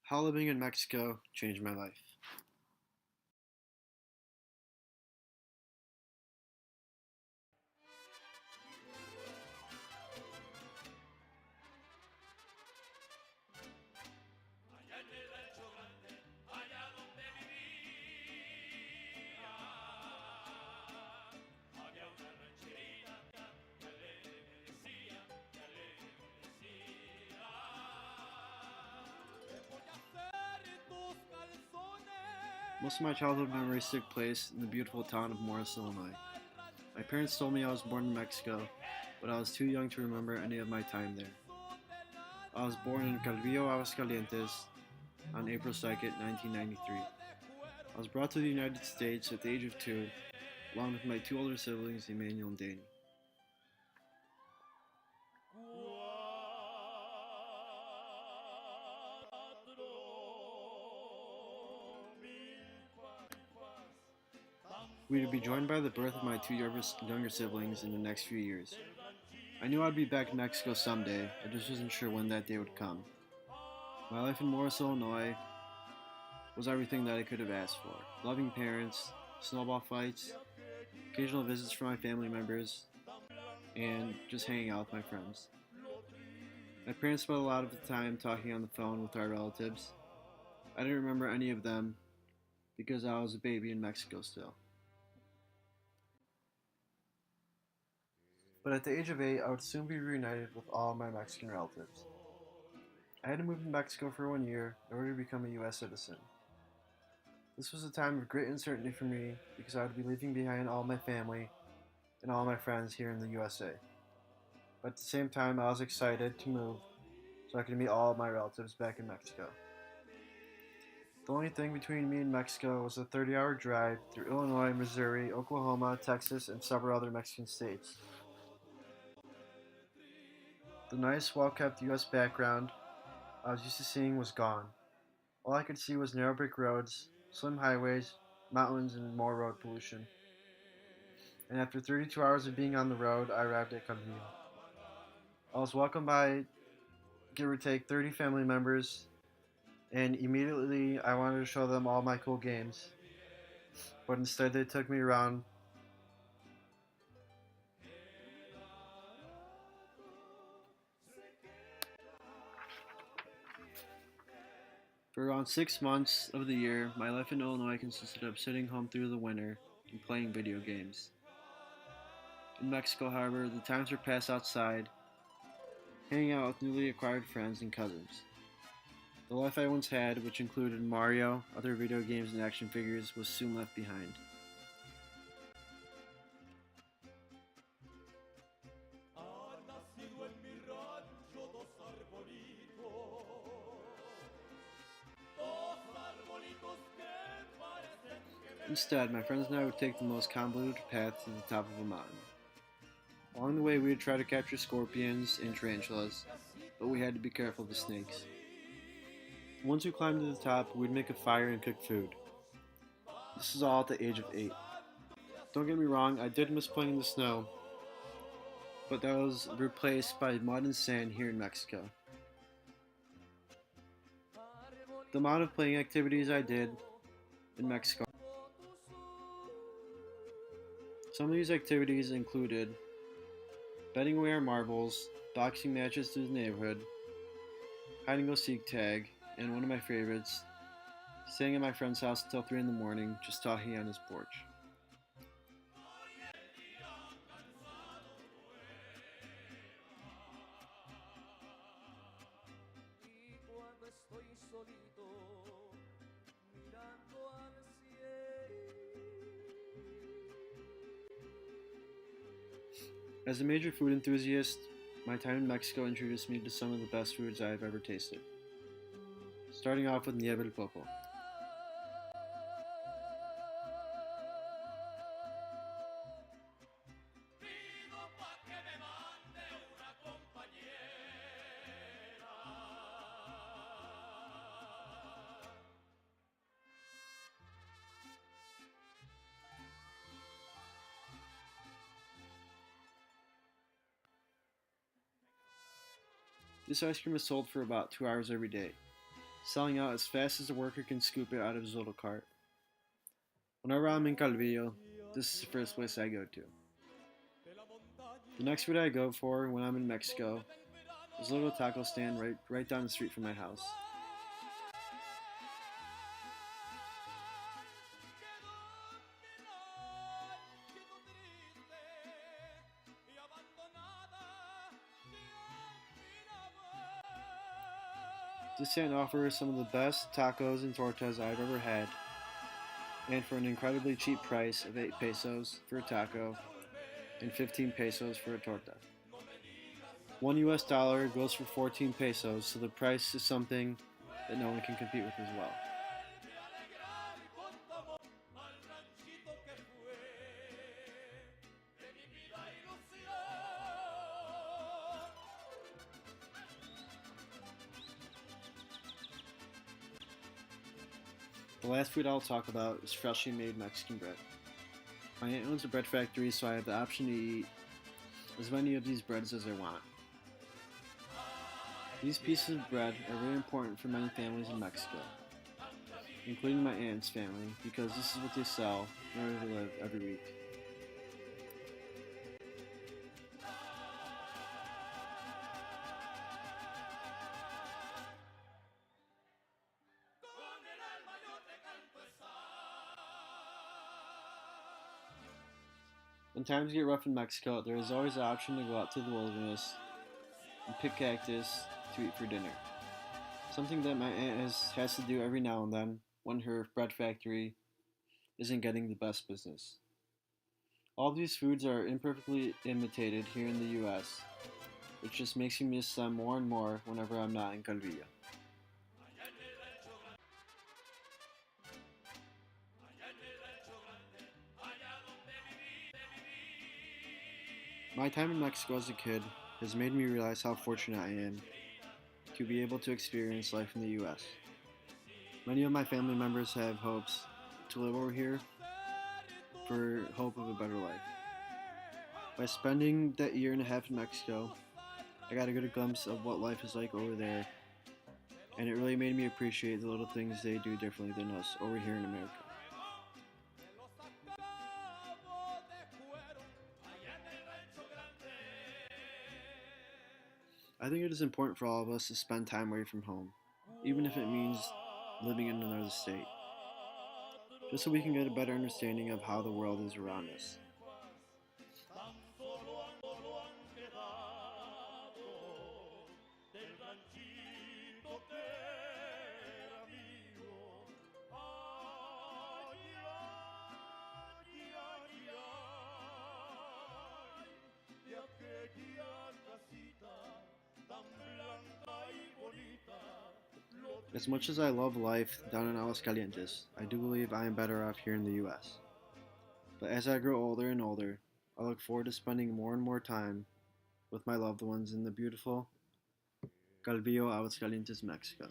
How living in Mexico changed my life. Allá en el rancho grande, allá donde vivía, había una rancherita que alegre me decía, que alegre me decía, te voy a hacer tus Most of my childhood memories took place in the beautiful town of Morris, Illinois. My parents told me I was born in Mexico, but I was too young to remember any of my time there. I was born in Calvillo, Aguascalientes on April 2nd, 1993. I was brought to the United States at the age of 2, along with my two older siblings, Emmanuel and Danny. We would be joined by the birth of my two younger siblings in the next few years. I knew I'd be back in Mexico someday, I just wasn't sure when that day would come. My life in Morris, Illinois was everything that I could have asked for. Loving parents, snowball fights, occasional visits from my family members, and just hanging out with my friends. My parents spent a lot of the time talking on the phone with our relatives. I didn't remember any of them because I was a baby in Mexico still. But at the age of 8, I would soon be reunited with all of my Mexican relatives. I had to move to Mexico for 1 year in order to become a US citizen. This was a time of great uncertainty for me because I would be leaving behind all my family and all my friends here in the USA. But at the same time, I was excited to move so I could meet all of my relatives back in Mexico. The only thing between me and Mexico was a 30-hour drive through Illinois, Missouri, Oklahoma, Texas, and several other Mexican states. The nice, well-kept US background I was used to seeing was gone. All I could see was narrow brick roads, slim highways, mountains, and more road pollution. And after 32 hours of being on the road, I arrived at Calvillo. I was welcomed by, give or take, 30 family members, and immediately I wanted to show them all my cool games. But instead, they took me around for around 6 months of the year. My life in Illinois consisted of sitting home through the winter and playing video games. In Mexico, however, the times were passed outside, hanging out with newly acquired friends and cousins. The life I once had, which included Mario, other video games, and action figures, was soon left behind. Instead, my friends and I would take the most convoluted path to the top of a mountain. Along the way, we would try to capture scorpions and tarantulas, but we had to be careful of the snakes. Once we climbed to the top, we'd make a fire and cook food. This is all at the age of 8. Don't get me wrong, I did miss playing in the snow, but that was replaced by mud and sand here in Mexico. The amount of playing activities I did in Mexico. Some of these activities included betting away our marbles, boxing matches through the neighborhood, hide and go seek tag, and one of my favorites, staying at my friend's house until 3 in the morning just talking on his porch. As a major food enthusiast, my time in Mexico introduced me to some of the best foods I have ever tasted. Starting off with Nieve el Popo. This ice cream is sold for about 2 hours every day. selling out as fast as the worker can scoop it out of his little cart. Whenever I'm in Calvillo, this is the first place I go to. The next food I go for when I'm in Mexico is a little taco stand right down the street from my house. This stand offers some of the best tacos and tortas I've ever had, and for an incredibly cheap price of 8 pesos for a taco and 15 pesos for a torta. $1 goes for 14 pesos, so the price is something that no one can compete with as well. The last food I'll talk about is freshly made Mexican bread. My aunt owns a bread factory, so I have the option to eat as many of these breads as I want. These pieces of bread are very important for many families in Mexico, including my aunt's family, because this is what they sell in order to live every week. When times get rough in Mexico, there is always the option to go out to the wilderness and pick cactus to eat for dinner. Something that my aunt has to do every now and then when her bread factory isn't getting the best business. All of these foods are imperfectly imitated here in the US, which just makes me miss them more and more whenever I'm not in Calvillo. My time in Mexico as a kid has made me realize how fortunate I am to be able to experience life in the US. Many of my family members have hopes to live over here for hope of a better life. By spending that year and a half in Mexico, I got a good glimpse of what life is like over there, and it really made me appreciate the little things they do differently than us over here in America. I think it is important for all of us to spend time away from home, even if it means living in another state, just so we can get a better understanding of how the world is around us. As much as I love life down in Aguascalientes, I do believe I am better off here in the US. But as I grow older and older, I look forward to spending more and more time with my loved ones in the beautiful Calvillo, Aguascalientes, Mexico.